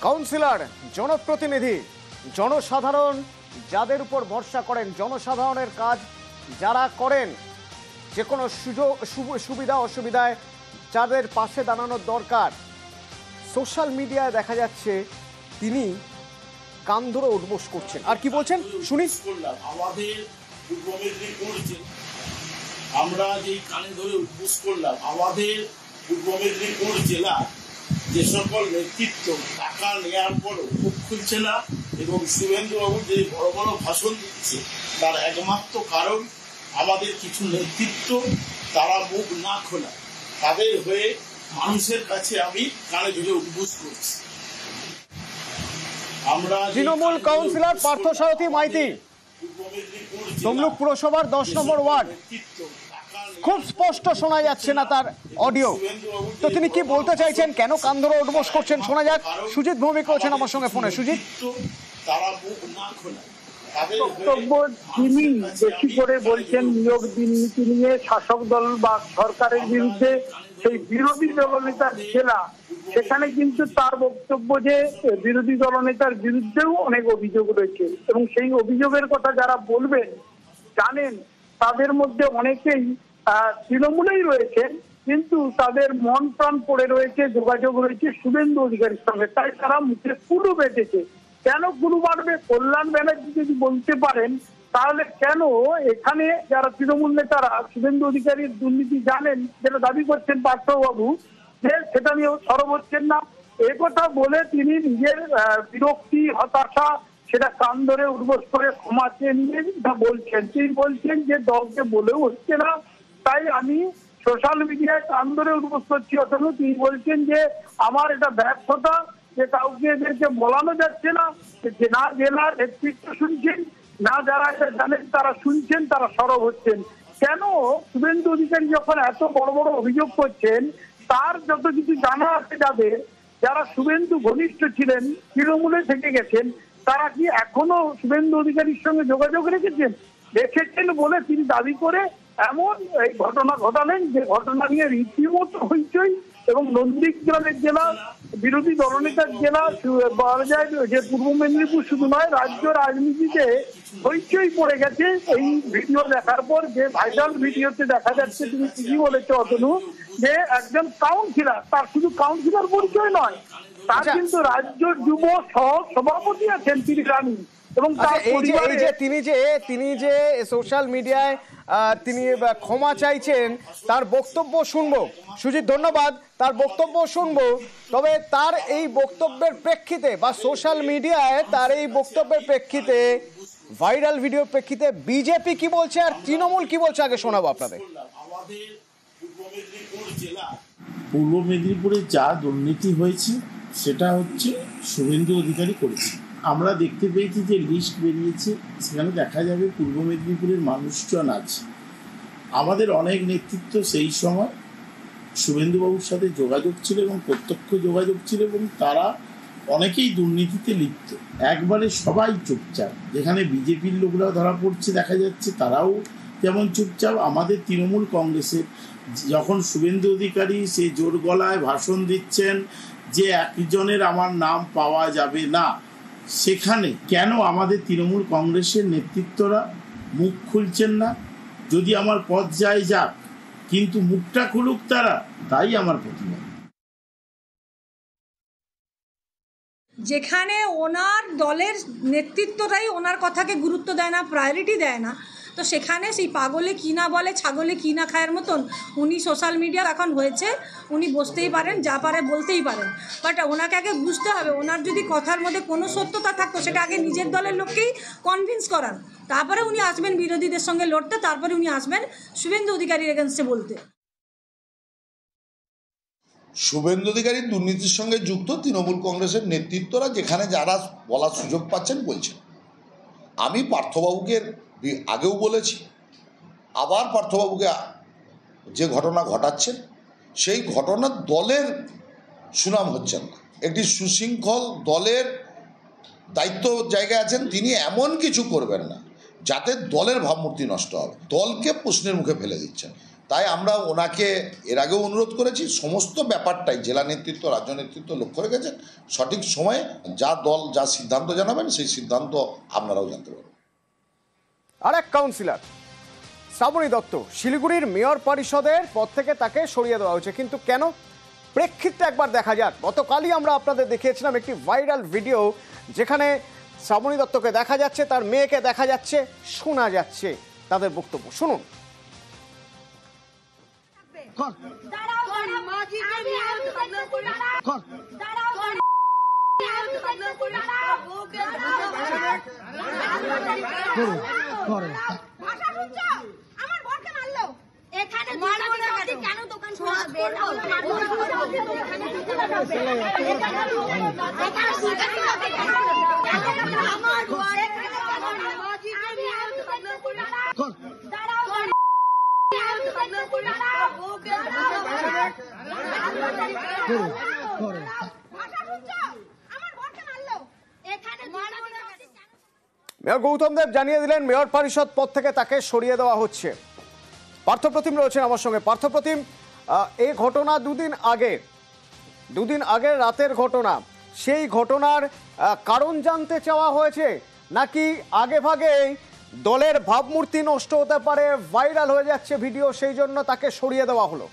Councillor, জনপ্রতিনিধি, জনসাধারণ যাদের উপর ভরসা করেন, জনসাধারণের কাজ যারা করেন, যে কোনো সুবিধা অসুবিধায় যাদের পাশে দাঁড়ানোর দরকার, সোশ্যাল মিডিয়ায় দেখা যাচ্ছে তিনি কান ধরে উঠবোস করছেন। আর কি বলছেন শুনি। আমাদের পূর্ব মেদিনীপুর, আমরা যেই কানে ধরে উঠবোস করলাম, আমাদের পূর্ব মেদিনীপুর জেলা যে সকল নেতৃত্ব টাকা নেওয়ার পরও মুখ খুলছে না এবং শুভেন্দুবাবু যে বড় বড় ভাষণ দিচ্ছে, তার একমাত্র কারণ আমাদের কিছু নেতৃত্ব তারা মুখ না খোলা, তাদের হয়ে মানুষের কাছে আমি কানে ধরে উঠবোস করছি। আমরা তৃণমূল কাউন্সিলর পার্থসারথী মাইতি, তমলুক পুরসভার 10 নম্বর ওয়ার্ড। খুব স্পষ্ট শোনা যাচ্ছে না তার অডিও। তো তিনি কি বলতে চাইছেন, কেন কান ধরে উঠবোস করছেন, শোনা যাক। সুজিত ভৌমিক রয়েছেন আমার সঙ্গে ফোনে। সুজিত, বক্তব্য তিনি বেশি করে বলছেন নিয়োগ দুর্নীতি নিয়ে, শাসক দল বা সরকারের বিরুদ্ধে। সেই বিরোধী দলনেতার জেলা, সেখানে কিন্তু তার বক্তব্য যে বিরোধী দলনেতার বিরুদ্ধেও অনেক অভিযোগ রয়েছে এবং সেই অভিযোগের কথা যারা বলবেন জানেন তাদের মধ্যে অনেকেই তৃণমূলেই রয়েছেন, কিন্তু তাদের মন প্রাণ পড়ে রয়েছে, যোগাযোগ রয়েছে শুভেন্দু অধিকারীর সঙ্গে। তাই তারা মুখে কুলু বেঁধেছে। কেন কুলু বাড়বে? কল্যাণ ব্যানার্জি যদি বলতে পারেন তাহলে কেন এখানে যারা তৃণমূল নেতারা শুভেন্দু অধিকারীর দুর্নীতি জানেন, যেটা দাবি করছেন পার্থবাবু, যে সেটা নিয়েও সরব হচ্ছেন না। একথা বলে তিনি নিজের বিরক্তি, হতাশা সেটা কান ধরে উঠবোস করে ক্ষমা চেয়ে নিয়ে বলছেন। তিনি বলছেন যে দলকে বলেও হচ্ছে না, তাই আমি সোশ্যাল মিডিয়ায় কান ধরে উঠবোস করছি। অথচ তিনি বলছেন যে আমার এটা ব্যর্থতা, যে কাউকে এদেরকে বলানো যাচ্ছে না, যে না জেলার নেতৃত্ব শুনছেন, না যারা এটা জানেন তারা শুনছেন, তারা সরব হচ্ছেন। কেন শুভেন্দু অধিকারী যখন এত বড় বড় অভিযোগ করছেন, তার যত কিছু জানা আছে যাদের, যারা শুভেন্দু ঘনিষ্ঠ ছিলেন, তৃণমূলে থেকে গেছেন, তারা কি এখনো শুভেন্দু অধিকারীর সঙ্গে যোগাযোগ রেখেছেন বলে তিনি দাবি করে এমন এই ঘটনা ঘটালেন, যে ঘটনা নিয়ে রীতিমতো হইচই। এবং নন্দীগ্রামের জেলা, বিরোধী দলনেতার জেলা বলা যায় যে পূর্ব মেদিনীপুর শুধু নয়, রাজ্য রাজনীতিতে হইচই পড়ে গেছে এই ভিডিও দেখার পর। যে ভাইরাল ভিডিওতে দেখা যাচ্ছে, তুমি ঠিকই বলেছো অতনু, যে একজন কাউন্সিলর, তার শুধু কাউন্সিলর পরিচয় নয়, তার কিন্তু রাজ্য যুব সহ সভাপতি আছেন তিনি রানী। এবং তিনি যে সোশ্যাল মিডিয়ায় তিনি ক্ষমা চাইছেন, তার বক্তব্য শুনবো। সুজিত, ধন্যবাদ। তার বক্তব্য শুনবো। তবে তার এই বক্তব্যের প্রেক্ষিতে বা সোশ্যাল মিডিয়ায় তার এই বক্তব্যের প্রেক্ষিতে, ভাইরাল ভিডিওর প্রেক্ষিতে বিজেপি কি বলছে আর তৃণমূল কি বলছে, আগে শোনাবো আপনাদের। পূর্ব মেদিনীপুরে যা দুর্নীতি হয়েছে সেটা হচ্ছে শুভেন্দু অধিকারী করেছে। আমরা দেখতে পেয়েছি যে লিস্ট বেরিয়েছে, সেখানে দেখা যাবে পূর্ব মেদিনীপুরের মানুষজন আছে। আমাদের অনেক নেতৃত্ব সেই সময় শুভেন্দুবাবুর সাথে যোগাযোগ ছিল এবং প্রত্যক্ষ যোগাযোগ ছিল, এবং তারা অনেকেই দুর্নীতিতে লিপ্ত। একবারে সবাই চুপচাপ। যেখানে বিজেপির লোকরাও ধরা পড়ছে দেখা যাচ্ছে, তারাও যেমন চুপচাপ। আমাদের তৃণমূল কংগ্রেসের যখন শুভেন্দু অধিকারী সে জোর গলায় ভাষণ দিচ্ছেন যে একজনের আমার নাম পাওয়া যাবে না, সেখানে কেন আমাদের তৃণমূল কংগ্রেসের নেতৃত্বরা মুখ খুলছেন না? যদি আমার পথ যায় যাক, কিন্তু মুখটা খুলুক তারা, তাই আমার প্রতিবাদ। যেখানে ওনার দলের নেতৃত্বটাই ওনার কথাকে গুরুত্ব দেয় না, প্রায়োরিটি দেয় না, তো সেখানে সেই পাগলে কি না বলে, ছাগলে কি না খায়ের মতন উনি সোশ্যাল মিডিয়া এখন হয়েছে, উনি বসতেই পারেন, যা পারে বলতেই পারেন। বাট ওনাকে আগে বুঝতে হবে, ওনার যদি কথার মধ্যে কোনো সত্যতা থাকতো সেটা আগে নিজের দলের লোককেই কনভিন্স করান, তারপরে উনি আসবেন বিরোধীদের সঙ্গে লড়তে, তারপরে উনি আসবেন শুভেন্দু অধিকারীর এগেন্সটে বলতে। শুভেন্দু অধিকারীর দুর্নীতির সঙ্গে যুক্ত তৃণমূল কংগ্রেসের নেতৃত্বরা যেখানে যারা বলার সুযোগ পাচ্ছেন বলছেন। আমি পার্থবাবুকে আগেও বলেছি, আবার পার্থবাবুকে যে ঘটনা ঘটাচ্ছেন, সেই ঘটনার দলের সুনাম হচ্ছেন না। একটি সুশৃঙ্খল দলের দায়িত্ব জায়গায় আছেন, তিনি এমন কিছু করবেন না যাতে দলের ভাবমূর্তি নষ্ট হবে, দলকে প্রশ্নের মুখে ফেলে দিচ্ছেন। তাই আমরা ওনাকে এর আগেও অনুরোধ করেছি, সমস্ত ব্যাপারটাই জেলা নেতৃত্ব রাজ্য নেতৃত্ব লক্ষ্য রেখেছেন, সঠিক সময়ে যা দল যা সিদ্ধান্ত জানাবেন সেই সিদ্ধান্ত আপনারাও জানতে পারবেন। আর এক কাউন্সিলর শ্রাবণী দত্ত, শিলিগুড়ির মেয়র পরিষদের পদ থেকে তাকে সরিয়ে দেওয়া হয়েছে, কিন্তু কেন? প্রেক্ষিতটা একবার দেখা যাক। গতকালই আমরা আপনাদের দেখিয়েছিলাম একটি ভাইরাল ভিডিও, যেখানে শ্রাবণী দত্তকে দেখা যাচ্ছে, তার মেয়েকে দেখা যাচ্ছে, শোনা যাচ্ছে তাদের বক্তব্য। শুনুন। মেয়র গৌতম দেব জানিয়ে দিলেন মেয়র পরিষদ পদ থেকে তাকে সরিয়ে দেওয়া হচ্ছে। পার্থপ্রতিম রয়েছেন আমার সঙ্গে। পার্থপ্রতিম, এই ঘটনা দুদিন আগের রাতের ঘটনা, সেই ঘটনার কারণ জানতে চাওয়া হয়েছে, নাকি আগে ভাগেই দলের ভাবমূর্তি নষ্ট হতে পারে, ভাইরাল হয়ে যাচ্ছে ভিডিও, সেই জন্য তাকে সরিয়ে দেওয়া হলো?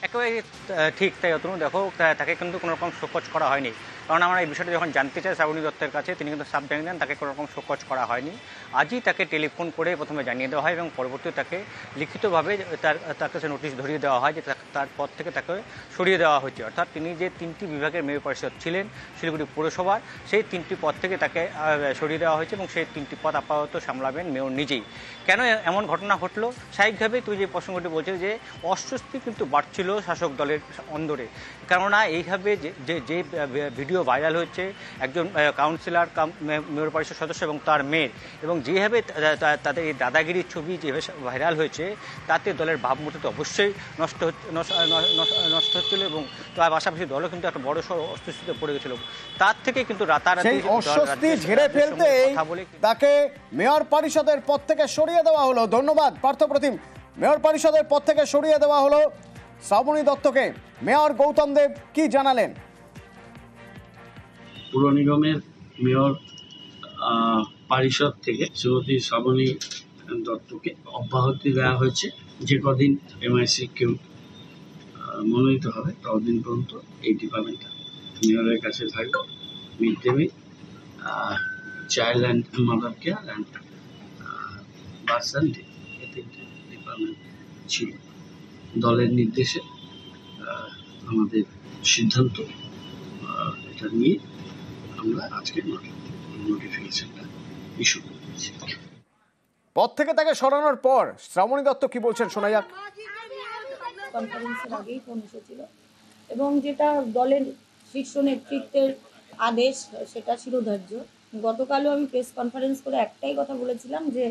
একেবারে ঠিক তাই অতনু। দেখো, তাকে কিন্তু কোনো রকম শোকজ করা হয়নি, কারণ আমরা এই বিষয়টা যখন জানতে চাই শ্রাবণী দত্তের কাছে, তিনি কিন্তু সাফ জানিয়ে দেন তাকে কোনো রকম শোকজ করা হয়নি। আজই তাকে টেলিফোন করে প্রথমে জানিয়ে দেওয়া হয় এবং পরবর্তীতে তাকে লিখিতভাবে তার কাছে নোটিশ ধরিয়ে দেওয়া হয় যে তার পদ থেকে তাকে সরিয়ে দেওয়া হচ্ছে। অর্থাৎ তিনি যে 3টি বিভাগের মেয়র পরিষদ ছিলেন শিলিগুড়ি পৌরসভার, সেই 3টি পদ থেকে তাকে সরিয়ে দেওয়া হয়েছে এবং সেই 3টি পদ আপাতত সামলাবেন মেয়র নিজেই। কেন এমন ঘটনা ঘটলো? স্বাভাবিকভাবেই তুই যে প্রসঙ্গটি বলছিস যে অস্বস্তি কিন্তু বাড়ছিল শাসক দলের অন্দরে, কেননা এইভাবে যে ভিডিও ভাইরাল হচ্ছে একজন কাউন্সিলর মেয়র পরিষদ সদস্য এবং তার মেয়ের, এবং যেভাবে তাদের এই দাদাগিরির ছবি যেভাবে ভাইরাল হয়েছে, তাতে দলের ভাবমূর্তি তো অবশ্যই নষ্ট হচ্ছিল এবং তার পাশাপাশি দলও কিন্তু একটা বড় সড় অস্বস্তিতে পড়ে গেছিল। তার থেকে কিন্তু রাতারাতি অস্বস্তি ঝেড়ে ফেলতে তাকে মেয়র পরিষদের পদ থেকে সরিয়ে দেওয়া হলো। ধন্যবাদ পার্থপ্রতিম। মেয়র পরিষদের পদ থেকে সরিয়ে দেওয়া হলো শ্রাবণী দত্তকে। মেয়র গৌতম দেব কি জানালেন? পুর নিগমের মেয়র পরিষদ থেকে শ্রীমতী শ্রাবণী দত্তকে অব্যাহতি দেওয়া হয়েছে। যে কদিন এমআইসি কেউ মনোনীত হবে ততদিন পর্যন্ত এই ডিপার্টমেন্টটা মেয়রের কাছে থাকবে। Mid day meal, child and mother care and birth and day, এই 3টে ডিপার্টমেন্ট ছিল। দলের নির্দেশে আমাদের সিদ্ধান্ত এটা নিয়ে আমরা আজকে নোটিফিকেশনটা ইস্যু করেছি। পদ থেকে তাকে সরানোর পর শ্রাবণী দত্ত কি বলছেন শোনা যাক। কনফারেন্সের আগেই ফোন এসেছিল এবং যেটা দলের শীর্ষ নেতৃত্বের আদেশ সেটা শিরোধার্য। গতকালও আমি প্রেস কনফারেন্স করে একটাই কথা বলেছিলাম যে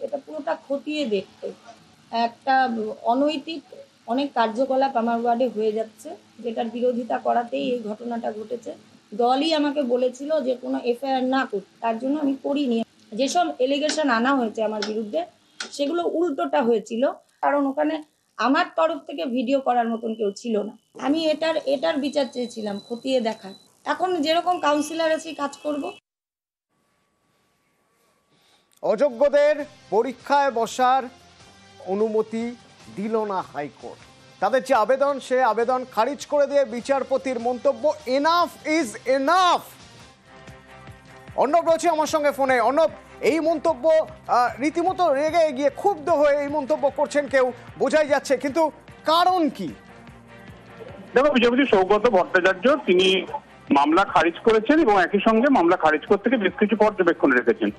এটা পুরোটা খতিয়ে দেখতে, একটা অনৈতিক অনেক কার্যকলাপ আমার ওয়ার্ডে হয়ে যাচ্ছে, যেটার বিরোধিতা করাতেই এই ঘটনাটা ঘটেছে। দলই আমাকে বলেছিল যে কোনো এফআইআর না করতে, তার জন্য আমি করিনি। যেসব এলিগেশন আনা হয়েছে আমার বিরুদ্ধে সেগুলো উল্টোটা হয়েছিল, কারণ ওখানে আমার তরফ থেকে ভিডিও করার মতন কেউ ছিল না। আমি এটার বিচার চেয়েছিলাম, খতিয়ে দেখার। এখন যেরকম কাউন্সিলর আছি কাজ করব। অযোগ্যদের পরীক্ষায় বসার অনুমতি দিল না হাইকোর্ট। তাদের যে আবেদন, সে আবেদন খারিজ করে দিয়ে বিচারপতির মন্তব্য, এনাফ ইজ এনাফ। অর্ণব রয়েছে আমার সঙ্গে ফোনে। অর্ণব, এই মন্তব্য রীতিমতো রেগে গিয়ে ক্ষুব্ধ হয়ে এই মন্তব্য করছেন কেউ, বোঝাই যাচ্ছে, কিন্তু কারণ কি? দেখো, বিচারপতি সৌগত ভট্টাচার্য তিনি মামলা খারিজ করেছেন এবং একই সঙ্গে মামলা খারিজ করতে গিয়ে বেশ কিছু পর্যবেক্ষণ রেখেছেন।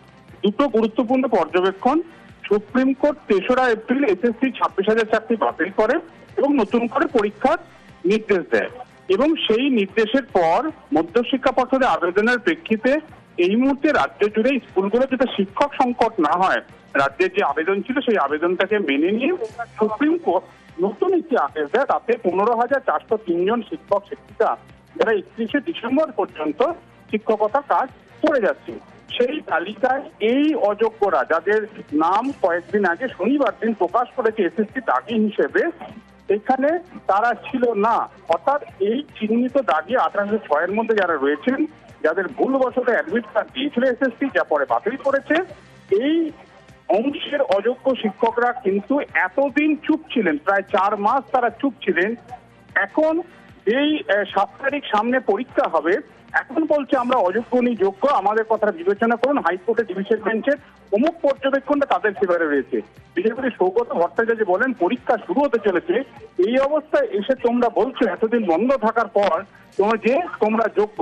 দুটো গুরুত্বপূর্ণ পর্যবেক্ষণ: সুপ্রিম কোর্ট 3রা এপ্রিল এসএসসি 26,000 চাকরি বাতিল করে এবং নতুন করে পরীক্ষার নির্দেশ দেয়, এবং সেই নির্দেশের পর মধ্যশিক্ষা পর্ষদের আবেদনের প্রেক্ষিতে এই মুহূর্তে রাজ্য জুড়ে স্কুলগুলো যাতে শিক্ষক সংকট না হয়, রাজ্যের যে আবেদন ছিল সেই আবেদনটাকে মেনে নিয়ে সুপ্রিম কোর্ট নতুন একটি আদেশ দেয়। তাতে 15,403 জন শিক্ষক শিক্ষিকা যারা 31শে ডিসেম্বর পর্যন্ত শিক্ষকতা কাজ করে যাচ্ছে, সেই তালিকায় এই অযোগ্যরা যাদের নাম কয়েকদিন আগে শনিবার দিন প্রকাশ করেছে এসএসসি দাগি হিসেবে, এখানে তারা ছিল না। অর্থাৎ এই চিহ্নিত দাগি 1806 এর মধ্যে যারা রয়েছেন, যাদের ভুলবশত অ্যাডমিট কার্ড দিয়েছিল এসএসসি, যা পরে বাতিল করেছে, এই অংশের অযোগ্য শিক্ষকরা কিন্তু এতদিন চুপ ছিলেন, প্রায় 4 মাস তারা চুপ ছিলেন। এখন এই 7 তারিখ সামনে পরীক্ষা হবে, এখন বলছে আমরা অযোগ্য নি যোগ্য, আমাদের কথা বিবেচনা করুন। হাইকোর্টের ডিভিশন বেঞ্চের অমুক পর্যবেক্ষণটা তাদের ফেভারে রয়েছে। বিশেষ করে সৌগত ভট্টাচার্য বলেন পরীক্ষা শুরু হতে চলেছে, এই অবস্থায় এসে তোমরা বলছো এতদিন বন্ধ থাকার পর তোমরা যোগ্য।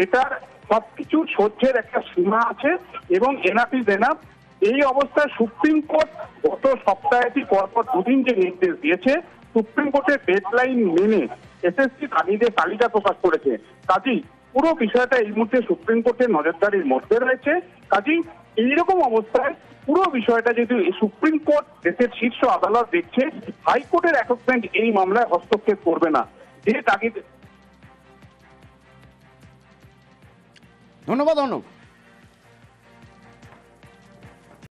এটার সবকিছু সহ্যের একটা সীমা আছে এবং এনাফ ইজ এনাফ। এই অবস্থায় সুপ্রিম কোর্ট গত সপ্তাহে পরপর 2 দিন যে নির্দেশ দিয়েছে, সুপ্রিম কোর্টের ডেডলাইন মেনে এসএসসি দাগিদের তালিকা প্রকাশ করেছে। কাজেই পুরো বিষয়টা এই মুহূর্তে সুপ্রিম কোর্টের নজরদারির মধ্যে রয়েছে। কাজেই এইরকম অবস্থায় পুরো বিষয়টা যদি সুপ্রিম কোর্ট দেশের শীর্ষ আদালত দেখছে, হাইকোর্টের একক বেঞ্চ এই মামলায় হস্তক্ষেপ করবে না। যে তাগিদ। ধন্যবাদ অর্ণব।